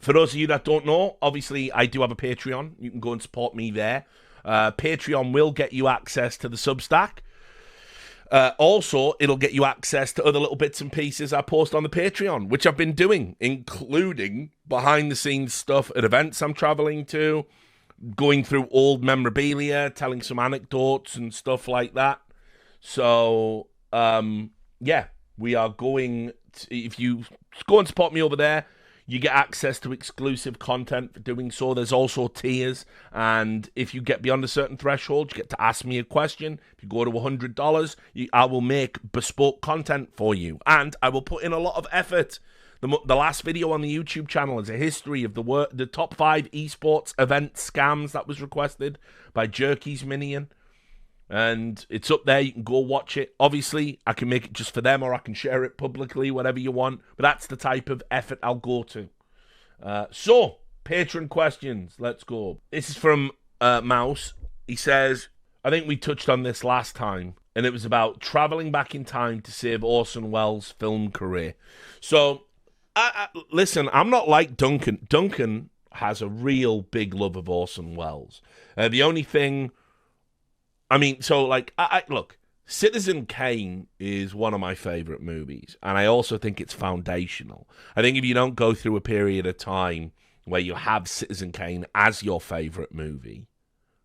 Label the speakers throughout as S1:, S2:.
S1: For those of you that don't know, obviously I do have a Patreon. You can go and support me there. Patreon will get you access to the Substack. Also, it'll get you access to other little bits and pieces I post on the Patreon, which I've been doing, including behind-the-scenes stuff at events I'm traveling to, going through old memorabilia, telling some anecdotes and stuff like that. So, yeah, we are going to, if you go and support me over there, you get access to exclusive content for doing so. There's also tiers, and if you get beyond a certain threshold, you get to ask me a question. If you go to $100, I will make bespoke content for you, and I will put in a lot of effort. The last video on the YouTube channel is a history of the top 5 esports event scams that was requested by Jerky's Minion. And it's up there. You can go watch it. Obviously, I can make it just for them, or I can share it publicly, whatever you want. But that's the type of effort I'll go to. So, patron questions. Let's go. This is from Mouse. He says, I think we touched on this last time, and it was about traveling back in time to save Orson Welles' film career. So, listen, I'm not like Duncan. Duncan has a real big love of Orson Welles. The only thing... I mean, so, like, look, Citizen Kane is one of my favorite movies, and I also think it's foundational. I think if you don't go through a period of time where you have Citizen Kane as your favorite movie,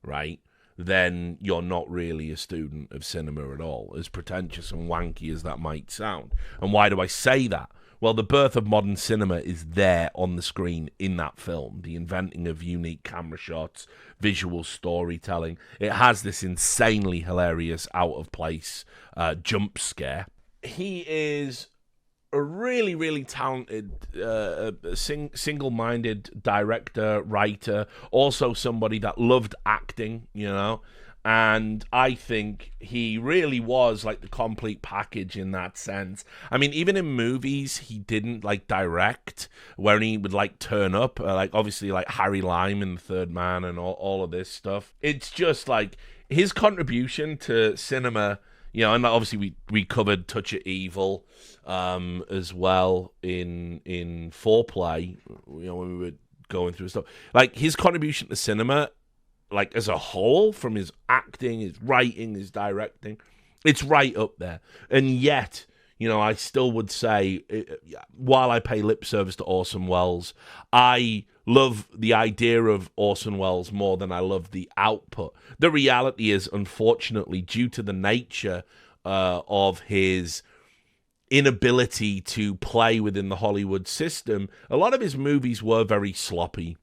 S1: right, then you're not really a student of cinema at all, as pretentious and wanky as that might sound. And why do I say that? Well, the birth of modern cinema is there on the screen in that film. The inventing of unique camera shots, visual storytelling. It has this insanely hilarious, out-of-place jump scare. He is a really, really talented, single-minded director, writer, also somebody that loved acting, you know. And I think he really was like the complete package in that sense. I mean, even in movies, he didn't like direct, where he would like turn up, like obviously like Harry Lime in The Third Man and all of this stuff. It's just like his contribution to cinema, you know, and obviously we covered Touch of Evil as well in Foreplay, you know, when we were going through stuff. Like his contribution to cinema, like as a whole, from his acting, his writing, his directing, it's right up there. And yet, you know, I still would say, while I pay lip service to Orson Welles, I love the idea of Orson Welles more than I love the output. The reality is, unfortunately, due to the nature of his inability to play within the Hollywood system, a lot of his movies were very sloppy.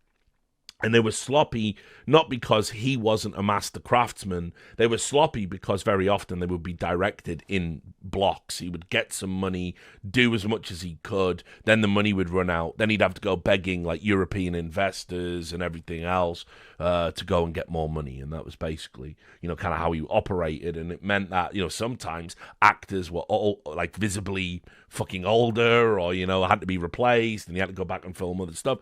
S1: And they were sloppy not because he wasn't a master craftsman. They were sloppy because very often they would be directed in blocks. He would get some money, do as much as he could, then the money would run out. Then he'd have to go begging like European investors and everything else to go and get more money. And that was basically, you know, kind of how he operated. And it meant that, you know, sometimes actors were all like visibly fucking older, or, you know, had to be replaced, and he had to go back and film other stuff.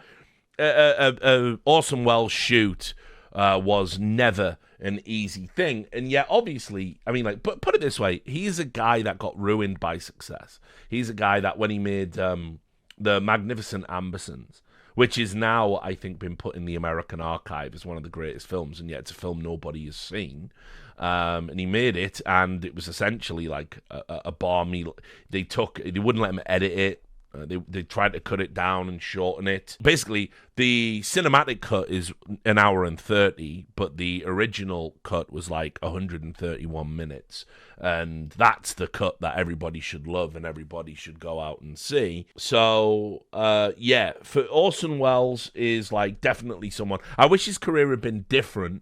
S1: Orson Welles' shoot was never an easy thing. And yet, obviously, I mean, like, put it this way, he's a guy that got ruined by success. He's a guy that when he made The Magnificent Ambersons, which is now, I think, been put in the American archive as one of the greatest films, and yet it's a film nobody has seen. And he made it, and it was essentially like a balmy... They wouldn't let him edit it. They tried to cut it down and shorten it. Basically, the cinematic cut is an hour and 30, but the original cut was like 131 minutes. And that's the cut that everybody should love and everybody should go out and see. So, yeah, for Orson Welles is like definitely someone... I wish his career had been different.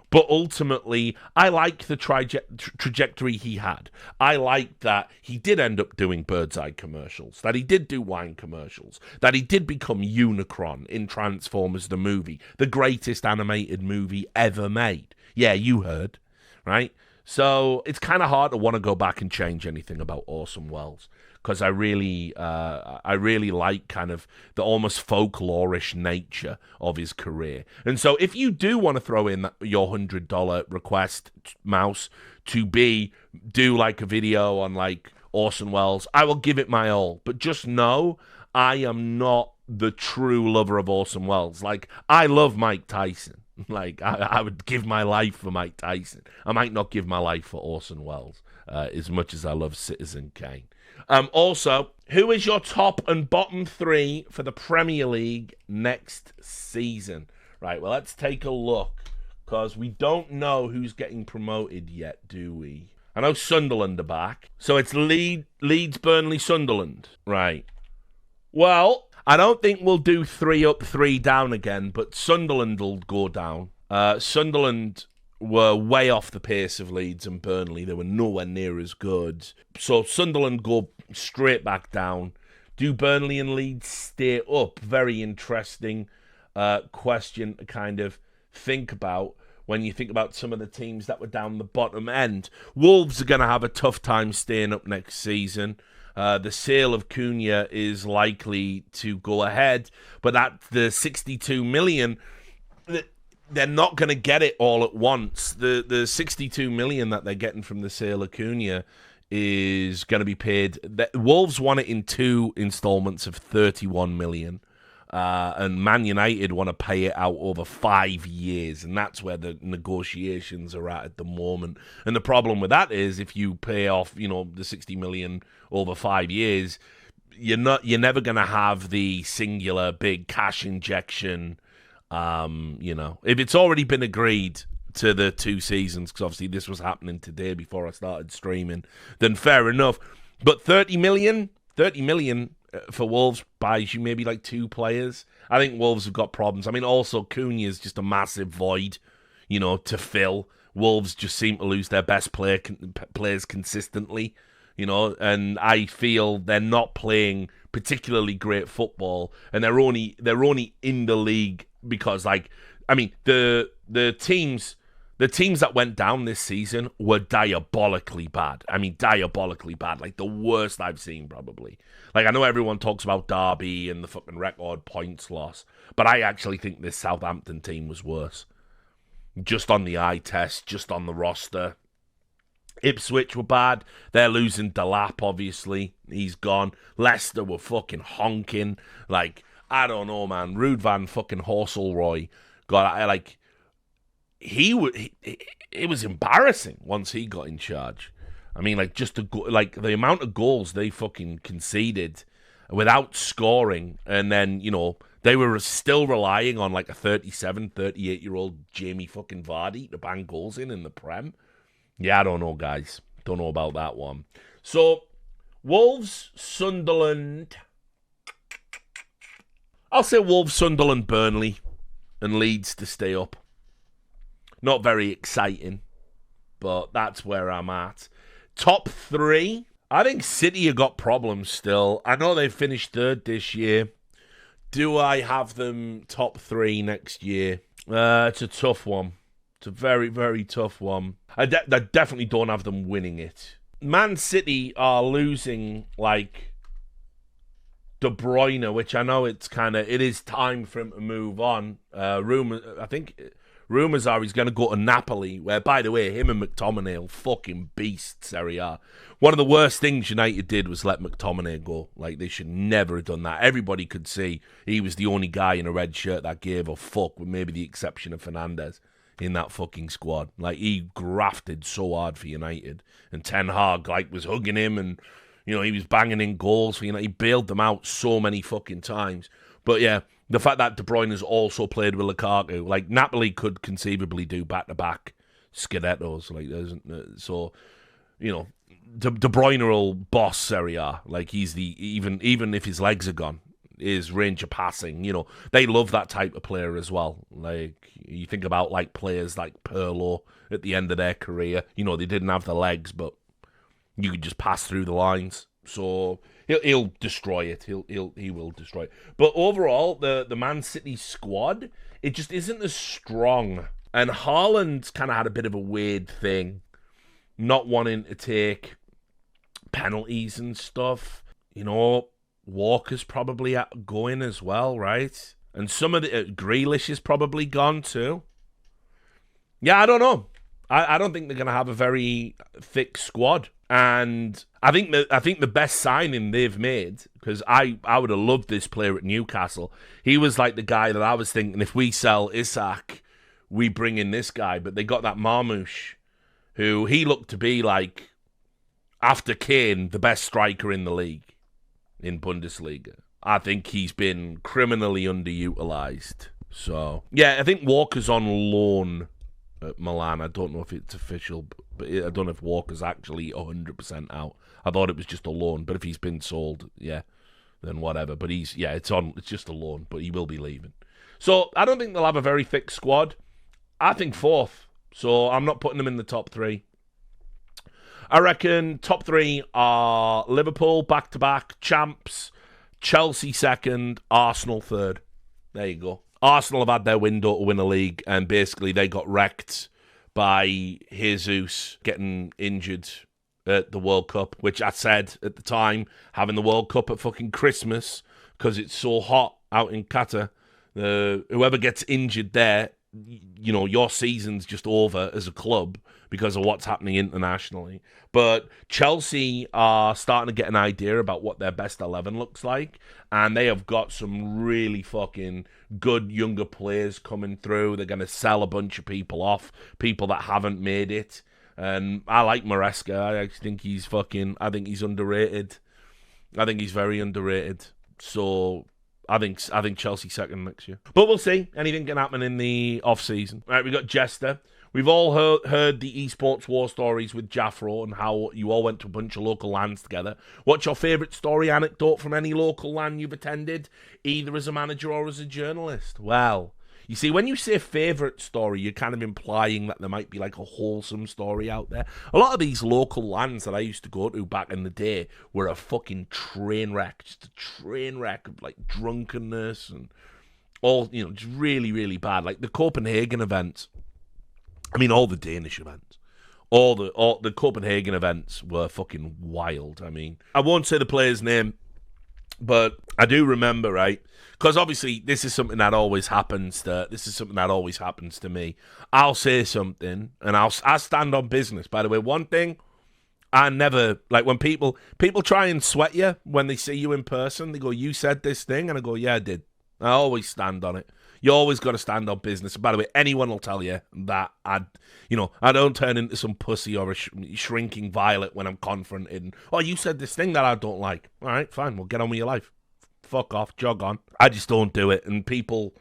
S1: But ultimately, I like the trajectory he had. I like that he did end up doing Bird's Eye commercials, that he did do wine commercials, that he did become Unicron in Transformers the movie, the greatest animated movie ever made. Yeah, you heard, right? So it's kind of hard to want to go back and change anything about Orson Welles, because I really like kind of the almost folklorish nature of his career. And so if you do want to throw in your $100 request, Mouse, to do like a video on like Orson Welles, I will give it my all. But just know I am not the true lover of Orson Welles. Like, I love Mike Tyson. Like, I would give my life for Mike Tyson. I might not give my life for Orson Welles as much as I love Citizen Kane. Also, who is your top and bottom three for the Premier League next season? Right, well, let's take a look, because we don't know who's getting promoted yet, do we? I know Sunderland are back. So it's Leeds, Burnley, Sunderland. Right. Well, I don't think we'll do 3 up, 3 down again, but Sunderland will go down. Sunderland were way off the pace of Leeds and Burnley. They were nowhere near as good. So Sunderland go straight back down. Do Burnley and Leeds stay up? Very interesting question to kind of think about when you think about some of the teams that were down the bottom end. Wolves are going to have a tough time staying up next season. The sale of Cunha is likely to go ahead, but at the 62 million, they're not going to get it all at once. The 62 million that they're getting from the sale of Cunha is going to be paid. Wolves want it in 2 installments of 31 million. And Man United want to pay it out over 5 years, and that's where the negotiations are at the moment. And the problem with that is, if you pay off, the 60 million over 5 years, you're never going to have the singular big cash injection. If it's already been agreed to the 2 seasons, because obviously this was happening today before I started streaming, then fair enough. But 30 million for Wolves buys you maybe like 2 players. I think Wolves have got problems. I mean, also Cunha is just a massive void, to fill. Wolves just seem to lose their best players consistently, and I feel they're not playing particularly great football, and they're only in the league because, the teams that went down this season were diabolically bad. I mean, diabolically bad. Like, the worst I've seen, probably. Like, I know everyone talks about Derby and the fucking record points loss, but I actually think this Southampton team was worse. Just on the eye test, just on the roster. Ipswich were bad. They're losing Delap, obviously. He's gone. Leicester were fucking honking. Like, I don't know, man. Ruud van fucking Horselroy got, it was embarrassing once he got in charge. I mean, just the amount of goals they fucking conceded without scoring, and then, they were still relying on a 37, 38-year-old Jamie fucking Vardy to bang goals in the Prem. Yeah, I don't know, guys. Don't know about that one. So, Wolves, Sunderland. I'll say Wolves, Sunderland, Burnley, and Leeds to stay up. Not very exciting, but that's where I'm at. Top 3. I think City have got problems still. I know they finished 3rd this year. Do I have them top 3 next year? It's a tough one. It's a very, very tough one. I definitely don't have them winning it. Man City are losing, De Bruyne, which I know it is time for him to move on. Rumours are he's going to go to Napoli, where, by the way, him and McTominay fucking beasts, Serie A. One of the worst things United did was let McTominay go. They should never have done that. Everybody could see he was the only guy in a red shirt that gave a fuck, with maybe the exception of Fernandes in that fucking squad. He grafted so hard for United. And Ten Hag, was hugging him, and, he was banging in goals for United. He bailed them out so many fucking times. But, yeah, the fact that De Bruyne has also played with Lukaku, Napoli could conceivably do back-to-back Scudettos. De Bruyne will boss Serie A. He's even if his legs are gone, his range of passing, they love that type of player as well. You think about players like Pirlo at the end of their career. They didn't have the legs, but you could just pass through the lines. So he'll destroy it. He will destroy it. But overall, the Man City squad, it just isn't as strong. And Haaland's kind of had a bit of a weird thing, not wanting to take penalties and stuff. Walker's probably going as well, right? And some of the Grealish is probably gone too. Yeah, I don't know. I don't think they're going to have a very thick squad. And I think the best signing they've made, because I would have loved this player at Newcastle. He was like the guy that I was thinking, if we sell Isak, we bring in this guy. But they got that Marmoush, who he looked to be like, after Kane, the best striker in the league in Bundesliga. I think he's been criminally underutilized. So, yeah, I think Walker's on loan at Milan. I don't know if it's official, but I don't know if Walker's actually 100% out. I thought it was just a loan, but if he's been sold, yeah, then whatever. But it's just a loan, but he will be leaving. So, I don't think they'll have a very thick squad. I think fourth, so I'm not putting them in the top three. I reckon top three are Liverpool, back-to-back, champs, Chelsea second, Arsenal third. There you go. Arsenal have had their window to win a league, and basically they got wrecked by Jesus getting injured at the World Cup, which I said at the time, having the World Cup at fucking Christmas, because it's so hot out in Qatar, whoever gets injured there, you know, your season's just over as a club because of what's happening internationally. But Chelsea are starting to get an idea about what their best 11 looks like, and they have got some really fucking good younger players coming through. They're going to sell a bunch of people off, people that haven't made it. And I like Maresca. I think he's underrated. I think he's very underrated. So I think Chelsea second next year. But we'll see. Anything can happen in the off-season. Right, we got Jester. We've all heard the esports war stories with Jaffro and how you all went to a bunch of local LANs together. What's your favourite story anecdote from any local LAN you've attended, either as a manager or as a journalist? Well, you see, when you say favourite story, you're kind of implying that there might be like a wholesome story out there. A lot of these local LANs that I used to go to back in the day were a fucking train wreck. Just a train wreck of like drunkenness and all, you know, just really, really bad. Like the Copenhagen events. I mean, all the Danish events. All the Copenhagen events were fucking wild. I mean, I won't say the player's name, but I do remember, right? Because obviously, this is something that always happens to me. I'll say something, and I stand on business. By the way, one thing, I never, like when people try and sweat you when they see you in person, they go, "You said this thing," and I go, "Yeah, I did." I always stand on it. You always got to stand on business. And by the way, anyone will tell you that I don't turn into some pussy or a shrinking violet when I'm confronted. Oh, you said this thing that I don't like. All right, fine. Well, get on with your life. Fuck off. Jog on. I just don't do it. And people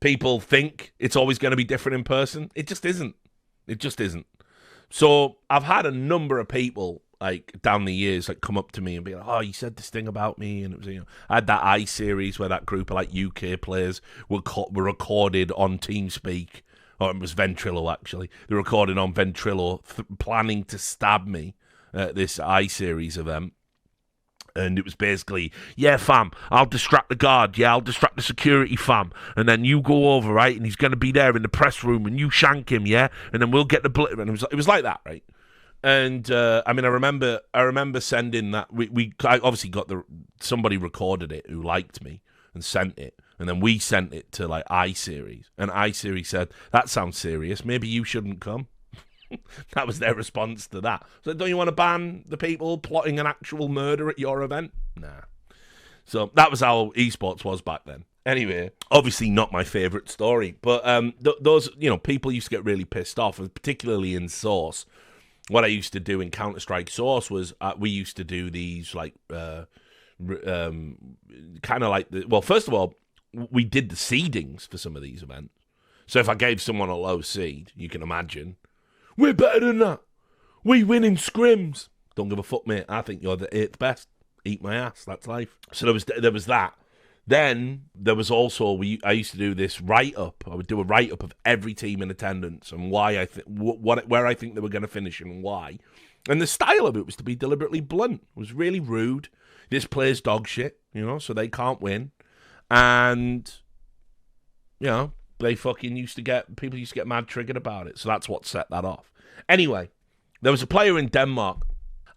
S1: think it's always going to be different in person. It just isn't. It just isn't. So I've had a number of people like down the years like come up to me and be like, "Oh, you said this thing about me," and it was, you know, I had that I-Series where that group of like UK players were recorded on TeamSpeak, or it was Ventrilo actually. They were recorded on Ventrilo, planning to stab me at this I-Series event. And it was basically, "Yeah, fam, I'll distract the guard. Yeah, I'll distract the security, fam. And then you go over, right? And he's going to be there in the press room, and you shank him, yeah? And then we'll get the bullet." And it was like that, right? And I mean, I remember sending that. I obviously got somebody recorded it who liked me and sent it, and then we sent it to like I-Series, and I-Series said, "That sounds serious. Maybe you shouldn't come." That was their response to that. So, don't you want to ban the people plotting an actual murder at your event? Nah. So that was how esports was back then. Anyway, obviously not my favourite story, but those, you know, people used to get really pissed off, particularly in Source. What I used to do in Counter-Strike Source was we used to do these like kind of like well, first of all, we did the seedings for some of these events. So if I gave someone a low seed, you can imagine, we're better than that. We win in scrims. Don't give a fuck, mate. I think you're the 8th best. Eat my ass. That's life. So there was that. Then there was also I used to do this write-up. I would do a write-up of every team in attendance and why where I think they were going to finish and why. And the style of it was to be deliberately blunt. It was really rude. This player's dog shit, you know, so they can't win. And, you know, people used to get mad triggered about it. So that's what set that off. Anyway, there was a player in Denmark,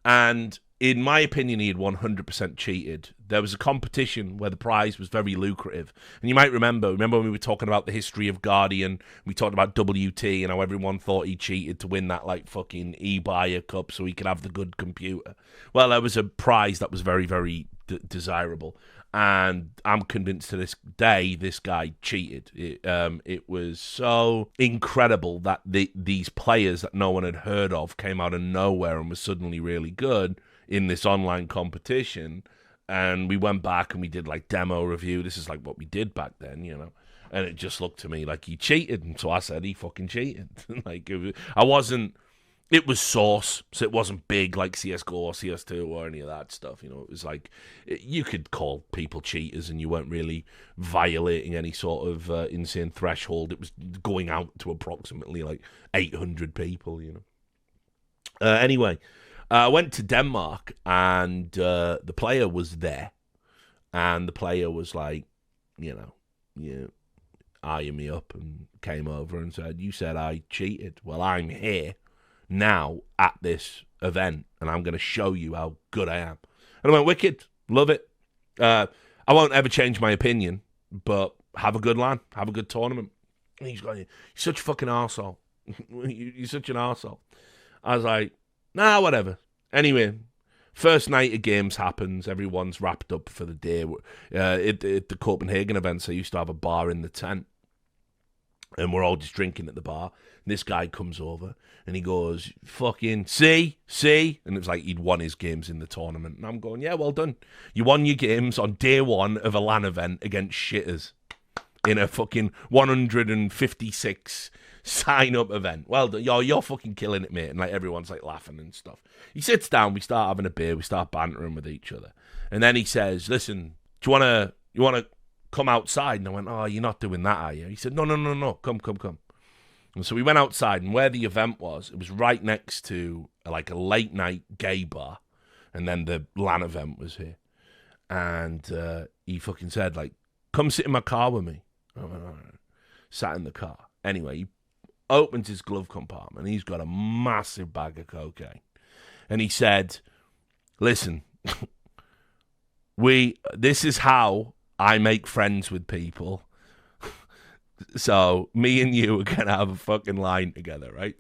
S1: and in my opinion, he had 100% cheated. There was a competition where the prize was very lucrative. And you might remember when we were talking about the history of Guardian, we talked about WT and how everyone thought he cheated to win that, like, fucking e-buyer cup so he could have the good computer. Well, there was a prize that was very, very desirable. And I'm convinced to this day this guy cheated. It was so incredible that these players that no one had heard of came out of nowhere and were suddenly really good in this online competition. And we went back and we did like demo review. This is like what we did back then, you know. And it just looked to me like he cheated. And so I said he fucking cheated. Like it was Source, so it wasn't big like CSGO or CS2 or any of that stuff. You know, it was like you could call people cheaters and you weren't really violating any sort of insane threshold. It was going out to approximately like 800 people, you know. Anyway, I went to Denmark and the player was there. And the player was like, you know, eyeing me up and came over and said, "You said I cheated. Well, I'm here now at this event and I'm going to show you how good I am." And I went, "Wicked, love it. I won't ever change my opinion, but have a good LAN, have a good tournament." And he's going, "You're such a fucking arsehole. You're such an arsehole." I was like, "Nah, whatever." Anyway, first night of games happens. Everyone's wrapped up for the day. At the Copenhagen events, I used to have a bar in the tent. And we're all just drinking at the bar. And this guy comes over and he goes, "Fucking see?" And it was like he'd won his games in the tournament. And I'm going, "Yeah, well done. You won your games on day one of a LAN event against shitters in a fucking 156 sign-up event. Well done. You're fucking killing it, mate." And like everyone's like laughing and stuff. He sits down, we start having a beer, we start bantering with each other. And then he says, "Listen, do you wanna come outside?" And I went, "Oh, you're not doing that, are you?" He said, No, come. And so we went outside, and where the event was, it was right next to like a late night gay bar. And then the LAN event was here. And he fucking said, like, "Come sit in my car with me." I went, "All right." Sat in the car. Anyway, he opens his glove compartment. He's got a massive bag of cocaine. And he said, "Listen, this is how I make friends with people. So me and you are going to have a fucking line together, right?"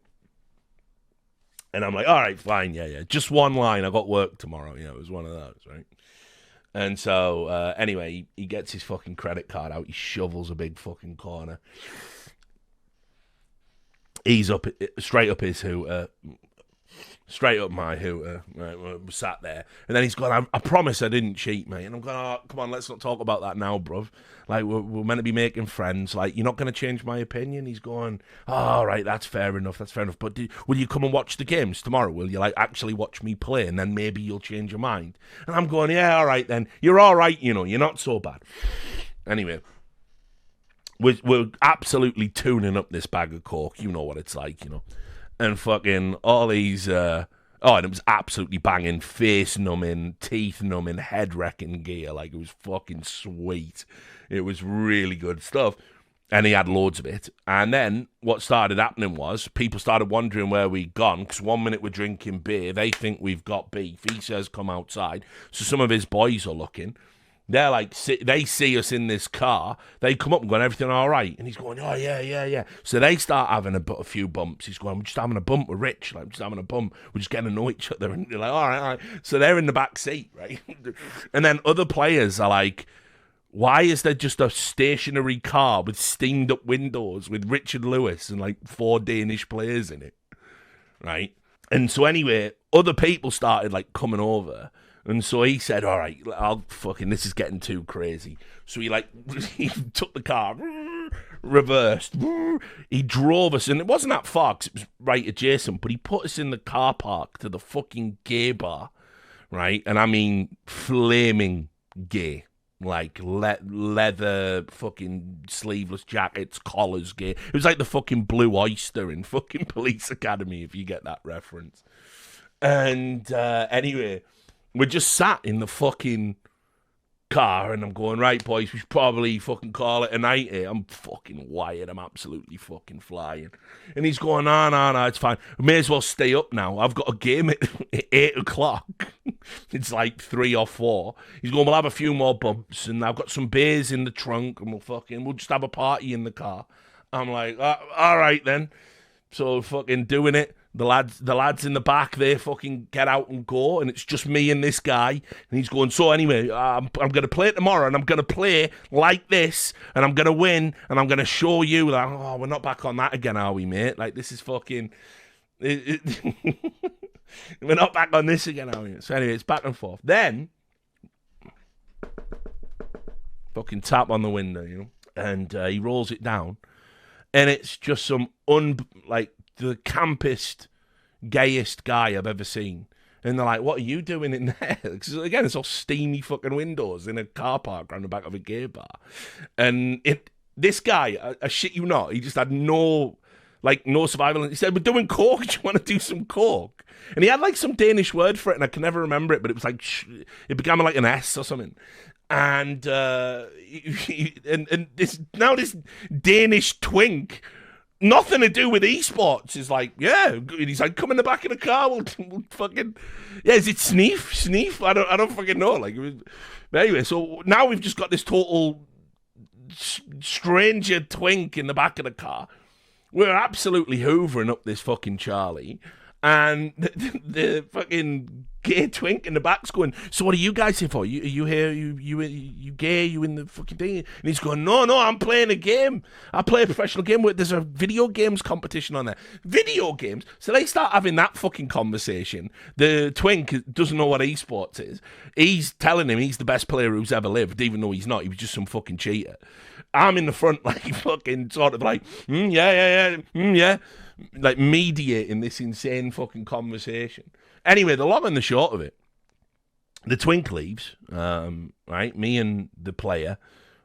S1: And I'm like, "All right, fine, yeah. Just one line. I got work tomorrow." You know, it was one of those, right? And so, anyway, he gets his fucking credit card out. He shovels a big fucking corner. He's straight up his hooter. Straight up my hooter. Right, we're sat there. And then he's gone, I promise I didn't cheat, mate." And I'm going, "Oh, come on, let's not talk about that now, bruv. Like, we're meant to be making friends. Like, you're not going to change my opinion." He's going, "Oh, all right, that's fair enough. But will you come and watch the games tomorrow? Will you, like, actually watch me play? And then maybe you'll change your mind." And I'm going, "Yeah, all right then. You're all right, you know. You're not so bad." Anyway, we're absolutely tuning up this bag of coke. You know what it's like, you know. And fucking all these, and it was absolutely banging, face-numbing, teeth-numbing, head-wrecking gear. Like, it was fucking sweet. It was really good stuff. And he had loads of it. And then what started happening was people started wondering where we'd gone, because 1 minute we're drinking beer. They think we've got beef. He says, "Come outside." So some of his boys are looking. They're like, they see us in this car. They come up and going, "Everything all right?" And he's going, "Oh, yeah. So they start having a few bumps. He's going, "We're just having a bump with Rich. Like, we're just having a bump. We're just getting to know each other." And they're like, all right. So they're in the back seat, right? And then other players are like, "Why is there just a stationary car with steamed up windows with Richard Lewis and like 4 Danish players in it?" Right? And so anyway, other people started like coming over. And so he said, "All right, this is getting too crazy." So he took the car, reversed, he drove us, and it wasn't that far because it was right adjacent, but he put us in the car park to the fucking gay bar, right? And I mean, flaming gay, like leather fucking sleeveless jackets, collars gay. It was like the fucking Blue Oyster in fucking Police Academy, if you get that reference. And anyway, we're just sat in the fucking car, and I'm going, "Right, boys, we should probably fucking call it a night here. I'm fucking wired. I'm absolutely fucking flying." And he's going, No, it's fine. We may as well stay up now. I've got a game at 8 o'clock. it's like 3 or 4. He's going, we'll have a few more bumps, and I've got some beers in the trunk, and we'll just have a party in the car. I'm like, all right then. So fucking doing it. The lads in the back, they fucking get out and go, and it's just me and this guy. And he's going, so anyway, I'm going to play tomorrow, and I'm going to play like this, and I'm going to win, and I'm going to show you that, oh, we're not back on that again, are we, mate? Like, this is fucking... we're not back on this again, are we? So anyway, it's back and forth. Then, fucking tap on the window, you know, and he rolls it down, and it's just some the campest, gayest guy I've ever seen. And they're like, what are you doing in there? Because again, it's all steamy fucking windows in a car park around the back of a gay bar. And this guy, I shit you not, he just had no survival. He said, we're doing coke. Do you want to do some coke? And he had like some Danish word for it, and I can never remember it, but it was like, it began with like an S or something. And this Danish twink, nothing to do with esports, is like, yeah. He's like, come in the back of the car. We'll fucking, yeah. Is it Sneef? I don't fucking know. Like, but anyway, so now we've just got this total stranger twink in the back of the car. We're absolutely hoovering up this fucking Charlie, and the fucking gay twink in the back's going, so what are you guys here for? You here? You gay? You in the fucking thing? And he's going, no, I'm playing a game. I play a professional game. There's a video games competition on there. Video games? So they start having that fucking conversation. The twink doesn't know what esports is. He's telling him he's the best player who's ever lived, even though he's not. He was just some fucking cheater. I'm in the front, like, fucking sort of like, yeah, like mediating this insane fucking conversation. Anyway, the long and the short of it, the twink leaves, right? Me and the player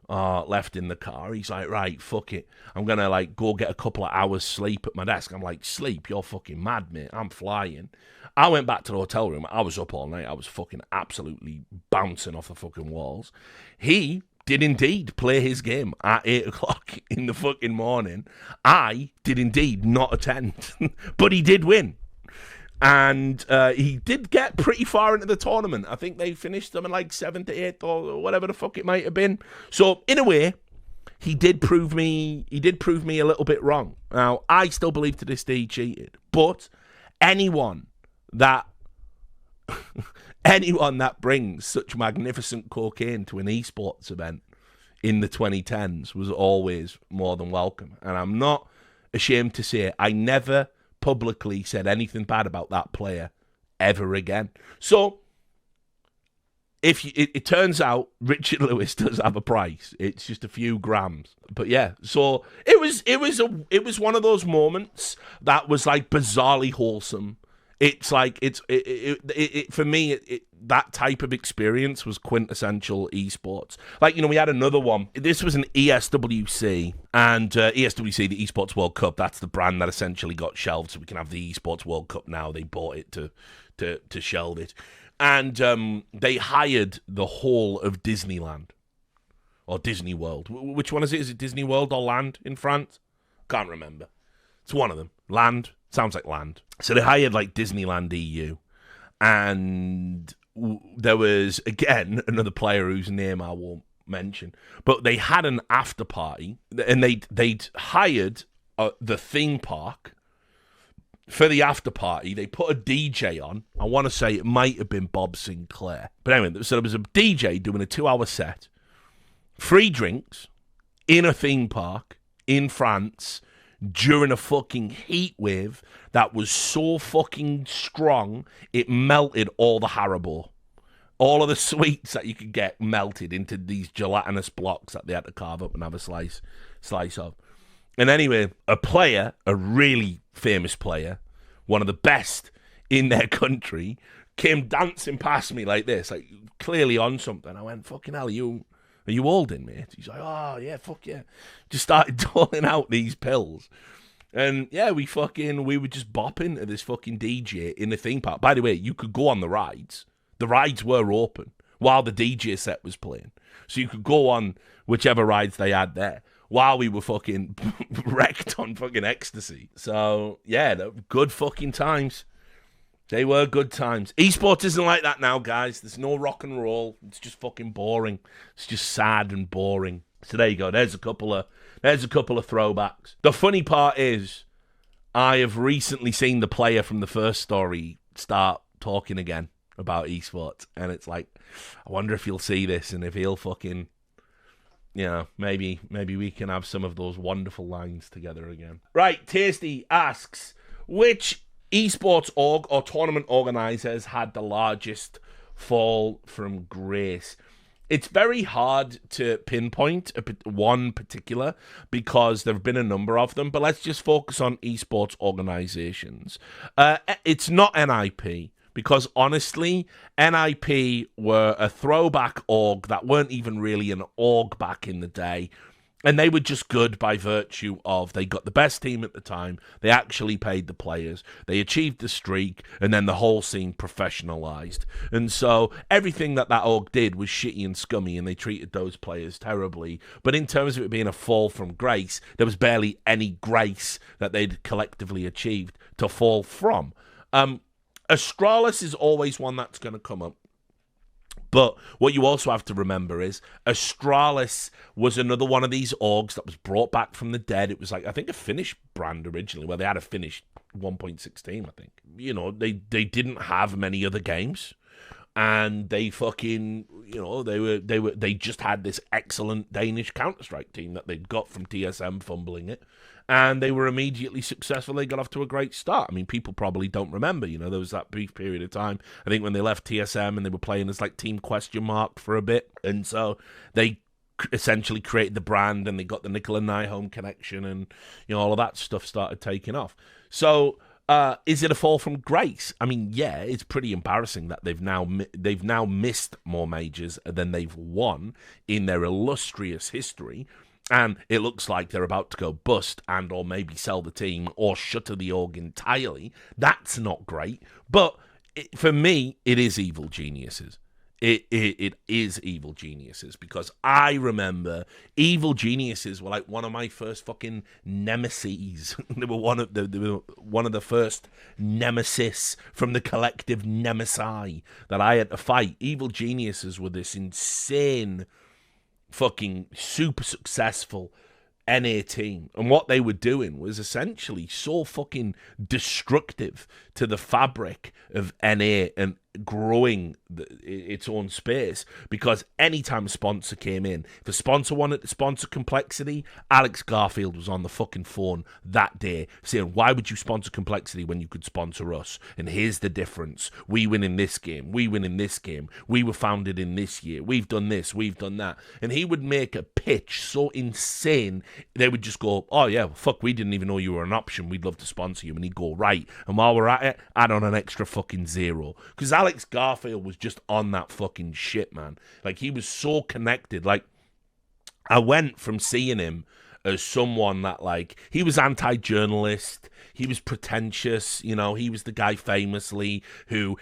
S1: are left in the car. He's like, right, fuck it. I'm going to, like, go get a couple of hours sleep at my desk. I'm like, sleep? You're fucking mad, mate. I'm flying. I went back to the hotel room. I was up all night. I was fucking absolutely bouncing off the fucking walls. He did indeed play his game at 8 o'clock in the fucking morning. I did indeed not attend, but he did win. And he did get pretty far into the tournament. I think they finished them in like 7th to 8th or whatever the fuck it might have been. So in a way, he did prove me a little bit wrong. Now, I still believe to this day he cheated. But anyone that brings such magnificent cocaine to an esports event in the 2010s was always more than welcome. And I'm not ashamed to say I never publicly said anything bad about that player ever again. So it turns out Richard Lewis does have a price. It's just a few grams. But yeah, so it was one of those moments that was like bizarrely wholesome. It's like for me, that type of experience was quintessential esports. Like, you know, we had another one. This was an ESWC, and ESWC, the Esports World Cup. That's the brand that essentially got shelved, so we can have the Esports World Cup now. They bought it to shelve it, and they hired the whole of Disneyland or Disney World. Which one is it? Is it Disney World or Land in France? Can't remember. It's one of them. Land. Sounds like Land. So they hired like Disneyland EU, and there was again another player whose name I won't mention, but they had an after party, and they'd hired the theme park for the after party. They put a DJ on. I want to say it might have been Bob Sinclair, but anyway, so there was a DJ doing a 2-hour set, free drinks in a theme park in France during a fucking heat wave that was so fucking strong it melted all the Haribo. All of the sweets that you could get melted into these gelatinous blocks that they had to carve up and have a slice of. And anyway, a really famous player, one of the best in their country, came dancing past me like this, like clearly on something. I went, fucking hell, are you holding, mate? He's like, oh, yeah, fuck yeah. Just started doling out these pills. And, yeah, we were just bopping to this fucking DJ in the theme park. By the way, you could go on the rides. The rides were open while the DJ set was playing. So you could go on whichever rides they had there while we were fucking wrecked on fucking ecstasy. So, yeah, good fucking times. They were good times. Esports isn't like that now, guys. There's no rock and roll. It's just fucking boring. It's just sad and boring. So there you go. There's a couple of throwbacks. The funny part is, I have recently seen the player from the first story start talking again about esports, and it's like, I wonder if he'll see this and if he'll fucking, maybe we can have some of those wonderful lines together again. Right, Tasty asks, which esports org or tournament organizers had the largest fall from grace? It's very hard to pinpoint one particular because there have been a number of them, but let's just focus on esports organizations. It's not NIP, because honestly, NIP were a throwback org that weren't even really an org back in the day. And they were just good by virtue of they got the best team at the time, they actually paid the players, they achieved the streak, and then the whole scene professionalized. And so everything that org did was shitty and scummy, and they treated those players terribly. But in terms of it being a fall from grace, there was barely any grace that they'd collectively achieved to fall from. Astralis is always one that's going to come up. But what you also have to remember is Astralis was another one of these orgs that was brought back from the dead. It was like, I think, a Finnish brand originally, where they had a Finnish 1.16, I think. They didn't have many other games. And they fucking, they just had this excellent Danish Counter-Strike team that they'd got from TSM fumbling it. And they were immediately successful. They got off to a great start. I mean, people probably don't remember, there was that brief period of time, I think, when they left TSM and they were playing as like Team Question Mark for a bit. And so they essentially created the brand, and they got the Nicola Nyholm connection, and, all of that stuff started taking off. So, is it a fall from grace? I mean, yeah, it's pretty embarrassing that they've now missed more majors than they've won in their illustrious history. And it looks like they're about to go bust and or maybe sell the team or shutter the org entirely. That's not great. But for me, it is evil geniuses. It is evil geniuses, because I remember evil geniuses were like one of my first fucking nemesis. They were one of the first nemesis from the collective nemesi that I had to fight. Evil geniuses were this insane, fucking super successful NA team, and what they were doing was essentially so fucking destructive to the fabric of NA and growing its own space, because anytime a sponsor came in, if a sponsor wanted to sponsor Complexity, Alex Garfield was on the fucking phone that day saying, why would you sponsor Complexity when you could sponsor us? And here's the difference. We win in this game. We win in this game. We were founded in this year. We've done this. We've done that. And he would make a pitch so insane, they would just go, oh yeah, well, fuck, we didn't even know you were an option. We'd love to sponsor you. And he'd go, right. And while we're at it, add on an extra fucking zero. Because Alex Garfield was just on that fucking shit, man. Like, he was so connected. Like, I went from seeing him as someone that, like, he was anti-journalist, he was pretentious, he was the guy famously who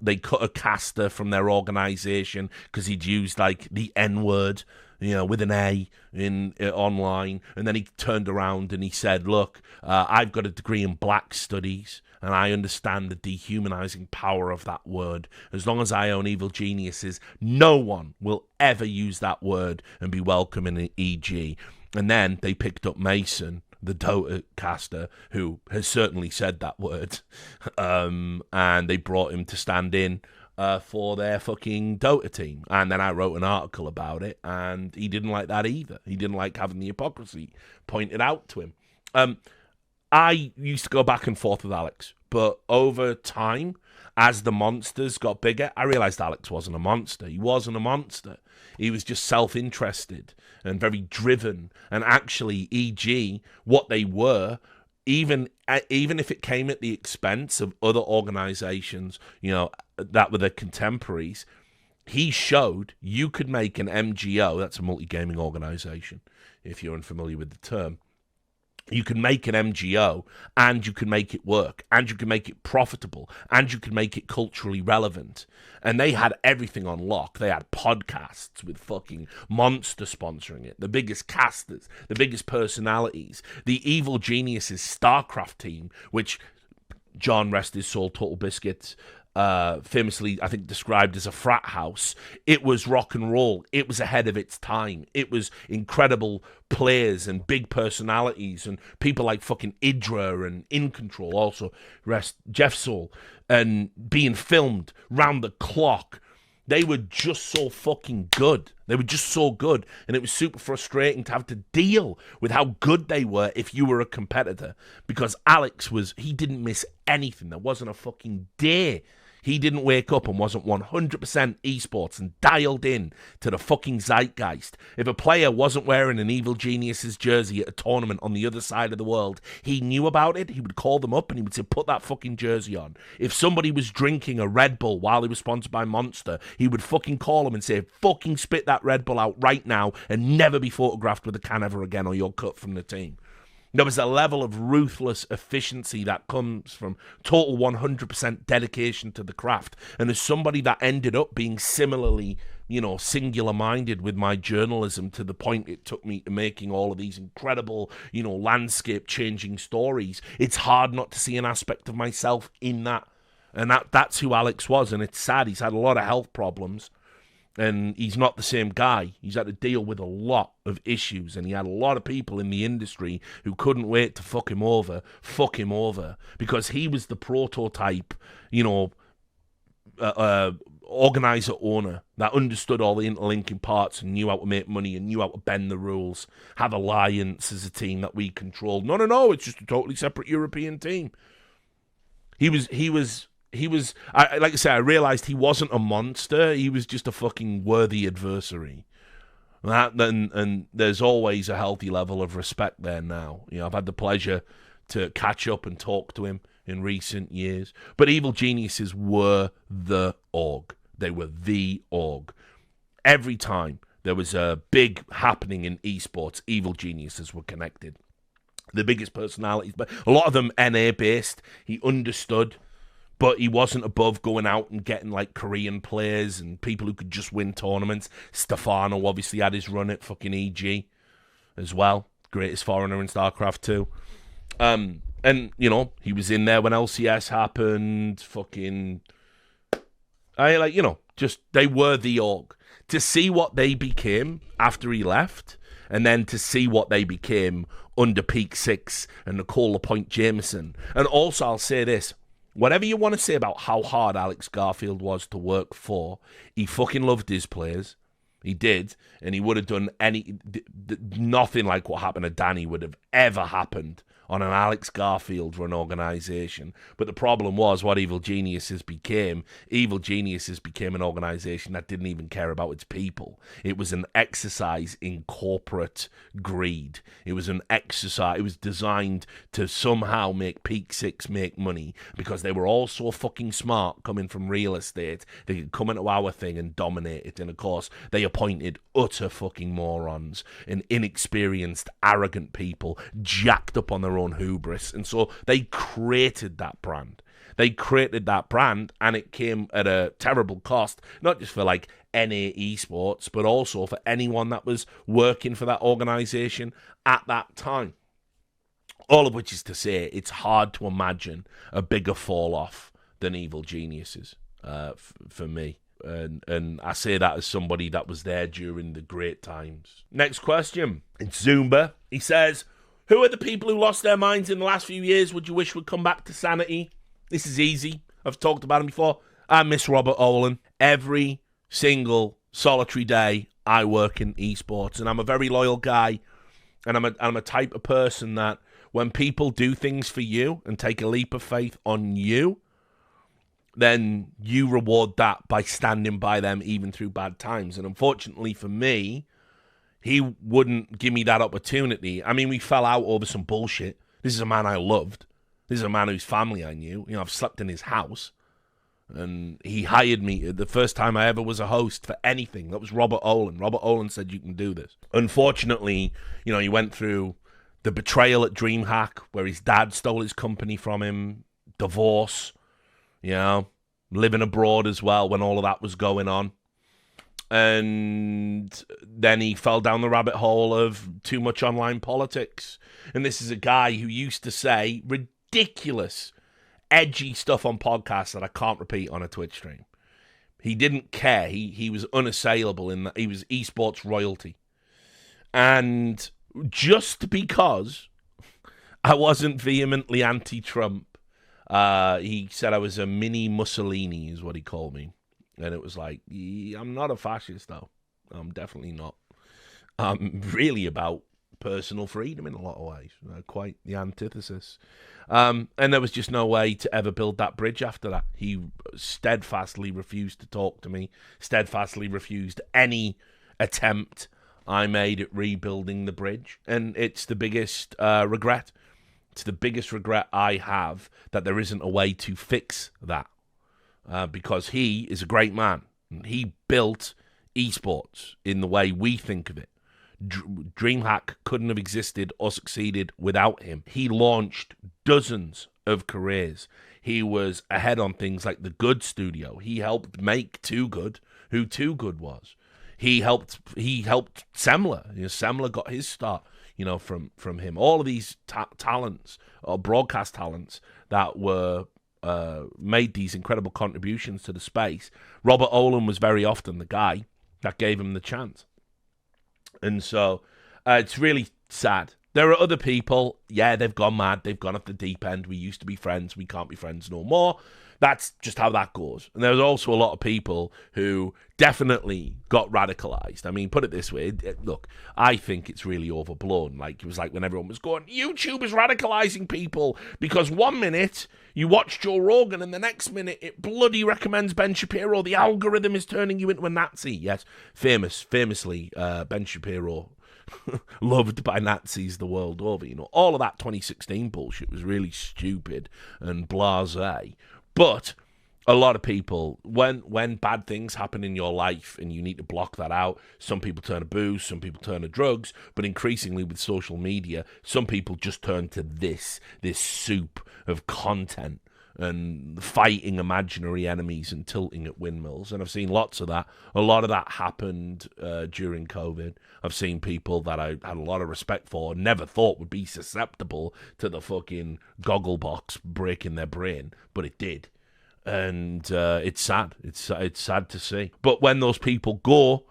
S1: they cut a caster from their organization because he'd used, like, the N-word, with an A in online, and then he turned around and he said, look, I've got a degree in black studies, and I understand the dehumanizing power of that word. As long as I own evil geniuses, no one will ever use that word and be welcome in an EG. And then they picked up Mason, the Dota caster, who has certainly said that word, and they brought him to stand in for their fucking Dota team. And then I wrote an article about it, and he didn't like that either. He didn't like having the hypocrisy pointed out to him. I used to go back and forth with Alex, but over time, as the monsters got bigger, I realized Alex wasn't a monster. He wasn't a monster. He was just self-interested and very driven. And actually, EG, what they were, even if it came at the expense of other organizations, that were their contemporaries, he showed you could make an MGO, that's a multi-gaming organization, if you're unfamiliar with the term. You can make an MGO, and you can make it work, and you can make it profitable, and you can make it culturally relevant. And they had everything on lock. They had podcasts with fucking Monster sponsoring it, the biggest casters, the biggest personalities, the Evil Geniuses StarCraft team, which John, rest his soul, Total Biscuit, famously, I think, described as a frat house. It was rock and roll. It was ahead of its time. It was incredible players and big personalities and people like fucking Idra and In Control, also rest Jeff Soul, and being filmed round the clock. They were just so fucking good. They were just so good. And it was super frustrating to have to deal with how good they were if you were a competitor. Because Alex he didn't miss anything. There wasn't a fucking day he didn't wake up and wasn't 100% esports and dialed in to the fucking zeitgeist. If a player wasn't wearing an Evil Geniuses jersey at a tournament on the other side of the world, he knew about it. He would call them up and he would say, put that fucking jersey on. If somebody was drinking a Red Bull while he was sponsored by Monster, he would fucking call them and say, fucking spit that Red Bull out right now and never be photographed with a can ever again or you're cut from the team. There was a level of ruthless efficiency that comes from total 100% dedication to the craft. And as somebody that ended up being similarly, singular-minded with my journalism to the point it took me to making all of these incredible, landscape-changing stories, it's hard not to see an aspect of myself in that. And that's who Alex was. And it's sad. He's had a lot of health problems. And he's not the same guy. He's had to deal with a lot of issues, and he had a lot of people in the industry who couldn't wait to fuck him over, because he was the prototype, organizer owner that understood all the interlinking parts and knew how to make money and knew how to bend the rules, have alliance as a team that we controlled. No, it's just a totally separate European team. He was, like I said, I realized he wasn't a monster. He was just a fucking worthy adversary. And there's always a healthy level of respect there now. I've had the pleasure to catch up and talk to him in recent years. But Evil Geniuses were the org. They were the org. Every time there was a big happening in esports, Evil Geniuses were connected. The biggest personalities, but a lot of them NA-based. He understood. But he wasn't above going out and getting like Korean players and people who could just win tournaments. Stefano obviously had his run at fucking EG as well. Greatest foreigner in StarCraft 2. And, he was in there when LCS happened. They were the org. To see what they became after he left, and then to see what they became under Peak 6 and Nicole LaPointe Jameson. And also, I'll say this. Whatever you want to say about how hard Alex Garfield was to work for, he fucking loved his players. He did, and he would have done nothing like what happened to Danny would have ever happened on an Alex Garfield run organization. But the problem was what Evil Geniuses became. Evil Geniuses became an organization that didn't even care about its people. It was an exercise in corporate greed. It was an exercise. It was designed to somehow make Peak 6 make money because they were all so fucking smart coming from real estate. They could come into our thing and dominate it. And of course, they appointed utter fucking morons and inexperienced, arrogant people jacked up on their own hubris, and so they created that brand. And it came at a terrible cost, not just for like NA Esports, but also for anyone that was working for that organization at that time. All of which is to say, it's hard to imagine a bigger fall off than Evil Geniuses for me. And I say that as somebody that was there during the great times. Next question. It's Zumba. He says, who are the people who lost their minds in the last few years would you wish would come back to sanity? This is easy. I've talked about him before. I miss Robert Olin. Every single solitary day I work in esports, and I'm a very loyal guy, and I'm a type of person that when people do things for you and take a leap of faith on you, then you reward that by standing by them even through bad times. And unfortunately for me, he wouldn't give me that opportunity. I mean, we fell out over some bullshit. This is a man I loved. This is a man whose family I knew. I've slept in his house. And he hired me the first time I ever was a host for anything. That was Robert Olin. Robert Olin said, you can do this. Unfortunately, he went through the betrayal at DreamHack, where his dad stole his company from him, divorce, living abroad as well when all of that was going on. And then he fell down the rabbit hole of too much online politics. And this is a guy who used to say ridiculous, edgy stuff on podcasts that I can't repeat on a Twitch stream. He didn't care. He was unassailable in that he was esports royalty. And just because I wasn't vehemently anti-Trump, he said I was a mini Mussolini is what he called me. And it was like, I'm not a fascist, though. I'm definitely not. I'm really about personal freedom in a lot of ways. Quite the antithesis. And there was just no way to ever build that bridge after that. He steadfastly refused to talk to me, steadfastly refused any attempt I made at rebuilding the bridge. And it's the biggest regret. It's the biggest regret I have that there isn't a way to fix that. Because he is a great man. He built esports in the way we think of it. DreamHack couldn't have existed or succeeded without him. He launched dozens of careers. He was ahead on things like the Good Studio. He helped make Too Good, who Too Good was. He helped Semler. Semler got his start, from him. All of these talents, or broadcast talents, that were made these incredible contributions to the space. Robert Owen was very often the guy that gave him the chance. And so it's really sad. There are other people, they've gone mad. They've gone off the deep end. We used to be friends. We can't be friends no more. That's just how that goes. And there's also a lot of people who definitely got radicalized. I mean, put it this way. Look, I think it's really overblown. Like, it was like when everyone was going, YouTube is radicalizing people because 1 minute you watch Joe Rogan and the next minute it bloody recommends Ben Shapiro. The algorithm is turning you into a Nazi. Yes, famously, Ben Shapiro loved by Nazis the world over. All of that 2016 bullshit was really stupid and blasé. But a lot of people, when bad things happen in your life and you need to block that out, some people turn to booze, some people turn to drugs, but increasingly with social media, some people just turn to this soup of content and fighting imaginary enemies and tilting at windmills. And I've seen lots of that. A lot of that happened during COVID. I've seen people that I had a lot of respect for, never thought would be susceptible to the fucking goggle box breaking their brain, but it did. And it's sad. It's sad to see. But when those people go,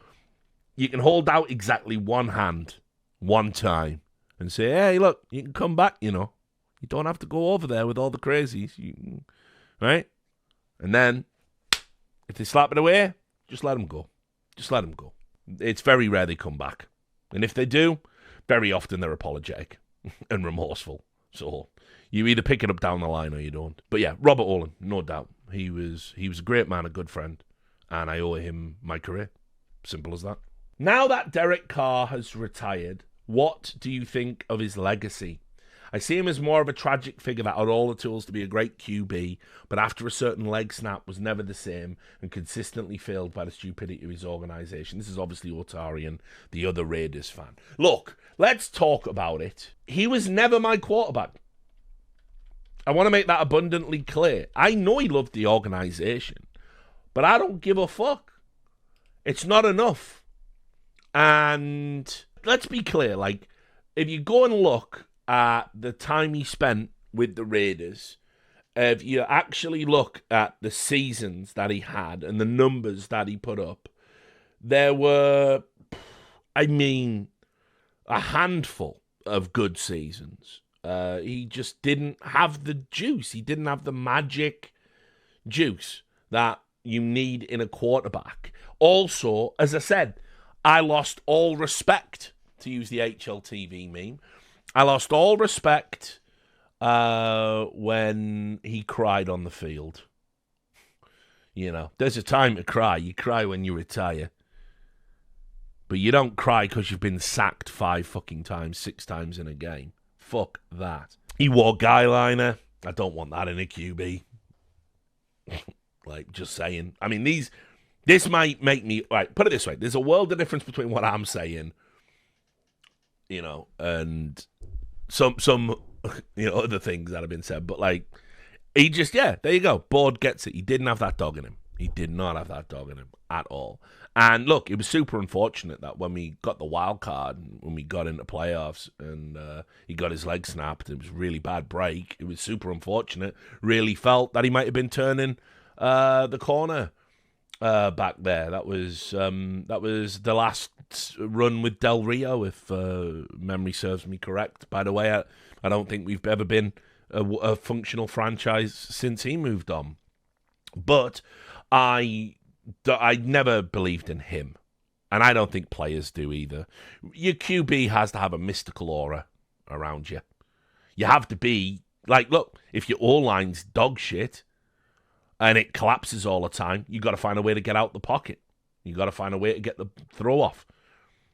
S1: you can hold out exactly one hand, one time, and say, hey, look, you can come back, You don't have to go over there with all the crazies, right? And then, if they slap it away, just let them go. Just let them go. It's very rare they come back. And if they do, very often they're apologetic and remorseful. So you either pick it up down the line or you don't. But yeah, Robert Owen, no doubt. He was a great man, a good friend, and I owe him my career. Simple as that. Now that Derek Carr has retired, what do you think of his legacy? I see him as more of a tragic figure that had all the tools to be a great QB, but after a certain leg snap was never the same and consistently failed by the stupidity of his organisation. This is obviously Otarian, the other Raiders fan. Look, let's talk about it. He was never my quarterback. I want to make that abundantly clear. I know he loved the organisation, but I don't give a fuck. It's not enough. And let's be clear, if you go and look at the time he spent with the Raiders, if you actually look at the seasons that he had and the numbers that he put up, there were, a handful of good seasons. He just didn't have the juice. He didn't have the magic juice that you need in a quarterback. Also, as I said, I lost all respect, to use the HLTV meme. I lost all respect when he cried on the field. There's a time to cry. You cry when you retire. But you don't cry because you've been sacked 5 fucking times, 6 times in a game. Fuck that. He wore guy liner. I don't want that in a QB. Just saying. I mean, this might make me... Right, put it this way. There's a world of difference between what I'm saying, and some other things that have been said. But, he just, there you go. Board gets it. He didn't have that dog in him. He did not have that dog in him at all. And look, it was super unfortunate that when we got the wild card, when we got into playoffs, and he got his leg snapped, it was a really bad break. It was super unfortunate. Really felt that he might have been turning the corner back there. That was the last run with Del Rio, if memory serves me correct. By the way, I don't think we've ever been a functional franchise since he moved on. But I never believed in him, and I don't think players do either. Your QB has to have a mystical aura around you. You have to be like, look, if your O-line's dog shit and it collapses all the time, you got to find a way to get out the pocket. You got to find a way to get the throw off.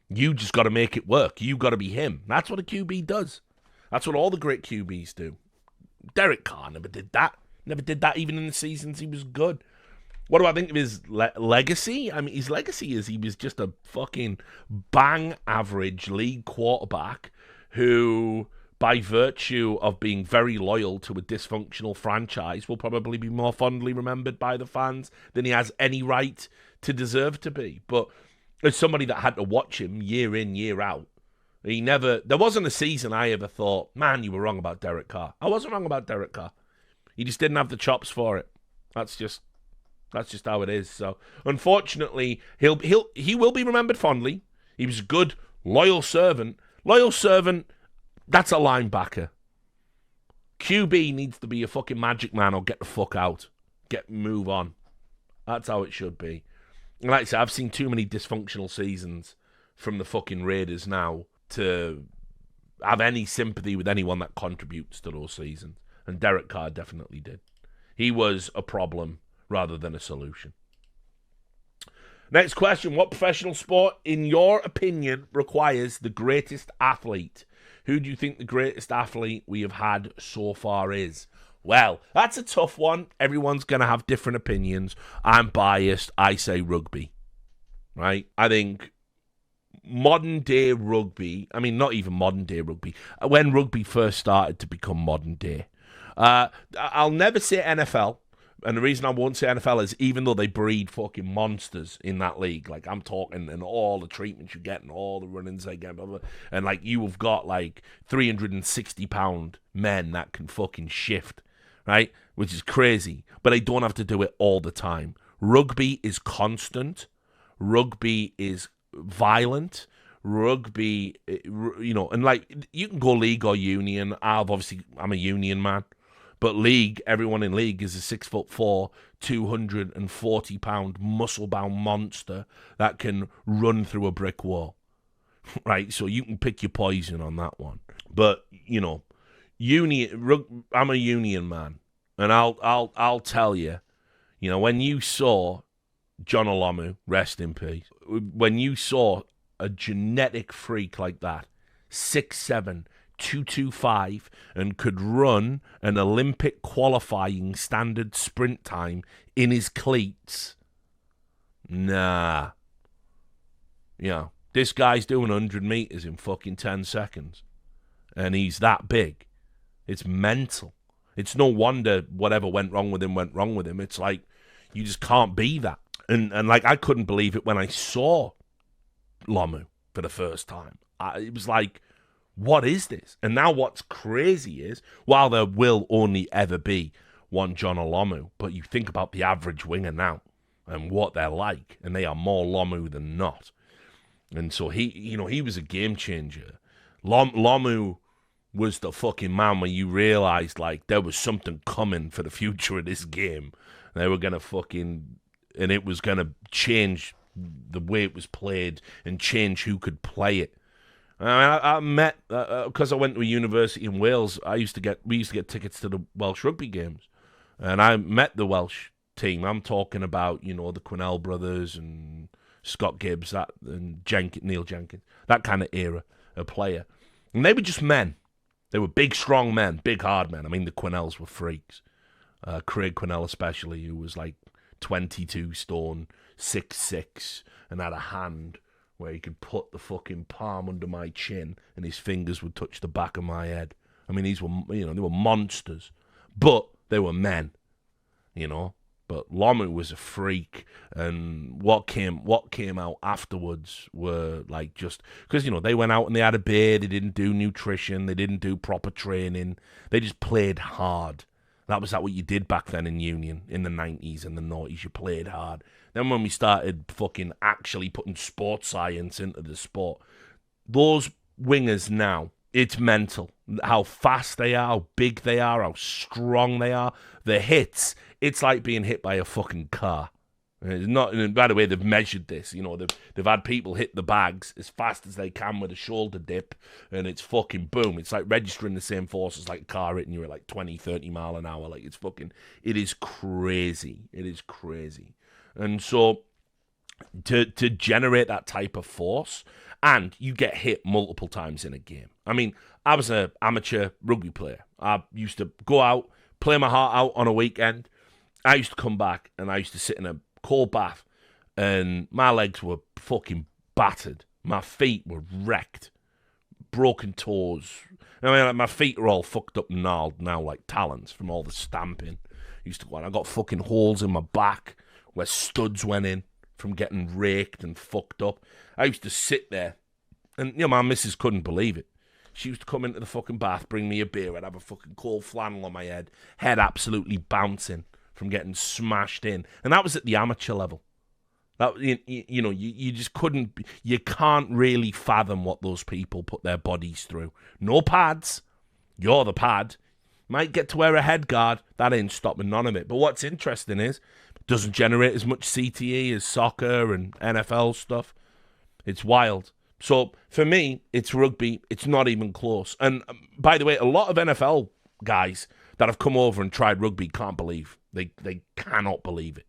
S1: You just got to make it work. You got to be him. That's what a QB does. That's what all the great QBs do. Derek Carr never did that. Never did that even in the seasons he was good. What do I think of his legacy? I mean, his legacy is he was just a fucking bang average league quarterback who, by virtue of being very loyal to a dysfunctional franchise, will probably be more fondly remembered by the fans than he has any right to deserve to be. But as somebody that had to watch him year in, year out, there wasn't a season I ever thought, man, you were wrong about Derek Carr. I wasn't wrong about Derek Carr. He just didn't have the chops for it. That's just how it is. So, unfortunately, he will be remembered fondly. He was a good, loyal servant. Loyal servant, that's a linebacker. QB needs to be a fucking magic man or get the fuck out. Move on. That's how it should be. And like I said, I've seen too many dysfunctional seasons from the fucking Raiders now to have any sympathy with anyone that contributes to those seasons. And Derek Carr definitely did. He was a problem rather than a solution. Next question. What professional sport, in your opinion, requires the greatest athlete? Who do you think the greatest athlete we have had so far is? Well, that's a tough one. Everyone's going to have different opinions. I'm biased. I say rugby. Right? I think modern day rugby, I mean, not even modern day rugby, when rugby first started to become modern day, I'll never say NFL, and the reason I won't say NFL is even though they breed fucking monsters in that league, like I'm talking, and all the treatments you get and all the run-ins they get, blah, blah, and like you have got like 360-pound men that can fucking shift, right? Which is crazy, but they don't have to do it all the time. Rugby is constant. Rugby is violent. Rugby, and like you can go league or union. I'm a union man. But league, everyone in league is a 6'4", 240-pound muscle-bound monster that can run through a brick wall, right? So you can pick your poison on that one. But I'm a union man, and I'll tell you, when you saw John Olomu, rest in peace, when you saw a genetic freak like that, 6'7", 225, and could run an Olympic qualifying standard sprint time in his cleats. Nah. This guy's doing 100 meters in fucking 10 seconds. And he's that big. It's mental. It's no wonder whatever went wrong with him. It's like, you just can't be that. And like, I couldn't believe it when I saw Lomu for the first time. It was like, what is this? And now what's crazy is, while there will only ever be one John Olomu, but you think about the average winger now and what they're like, and they are more Lomu than not. And so he was a game changer. Lomu was the fucking man when you realized like there was something coming for the future of this game. They were gonna and it was gonna change the way it was played and change who could play it. I met because I went to a university in Wales. We used to get tickets to the Welsh rugby games, and I met the Welsh team. I'm talking about the Quinnell brothers and Scott Gibbs, and Neil Jenkins, that kind of era of player. And they were just men. They were big, strong men, big, hard men. I mean, the Quinnells were freaks. Craig Quinnell especially, who was like 22 stone, 6'6", and had a hand where he could put the fucking palm under my chin and his fingers would touch the back of my head. I mean, these were, they were monsters, but they were men, But Lomu was a freak, and what came out afterwards were like just because they went out and they had a beer, they didn't do nutrition, they didn't do proper training, they just played hard. That was what you did back then in Union in the 90s and the 90s. You played hard. Then when we started fucking actually putting sports science into the sport, those wingers now, it's mental. How fast they are, how big they are, how strong they are. The hits, it's like being hit by a fucking car. It's not. And by the way, they've measured this. They've had people hit the bags as fast as they can with a shoulder dip, and it's fucking boom. It's like registering the same force as like a car hitting you at like 20, 30 mile an hour. Like it is crazy. It is crazy. And so to generate that type of force, and you get hit multiple times in a game. I mean, I was an amateur rugby player. I used to go out, play my heart out on a weekend. I used to come back and I used to sit in a cold bath, and my legs were fucking battered. My feet were wrecked, broken toes. I mean, like, my feet are all fucked up and gnarled now, like talons from all the stamping. Used to go on. I got fucking holes in my back where studs went in from getting raked and fucked up. I used to sit there, and my missus couldn't believe it. She used to come into the fucking bath, bring me a beer, I'd have a fucking cold flannel on my head absolutely bouncing from getting smashed in, and that was at the amateur level. That you just couldn't, you can't really fathom what those people put their bodies through. No pads, you're the pad. Might get to wear a head guard, that ain't stopping none of it. But what's interesting is, it doesn't generate as much CTE as soccer and NFL stuff. It's wild. So for me, it's rugby. It's not even close. And by the way, a lot of NFL guys that have come over and tried rugby can't believe. They cannot believe it.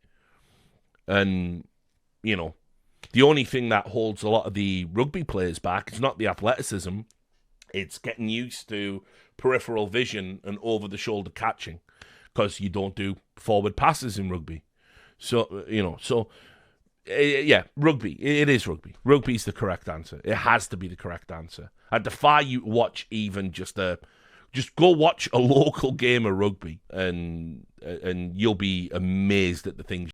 S1: And, the only thing that holds a lot of the rugby players back is not the athleticism. It's getting used to peripheral vision and over-the-shoulder catching, because you don't do forward passes in rugby. So, yeah, rugby. It is rugby. Rugby is the correct answer. It has to be the correct answer. I defy you to watch even just go watch a local game of rugby, and you'll be amazed at the things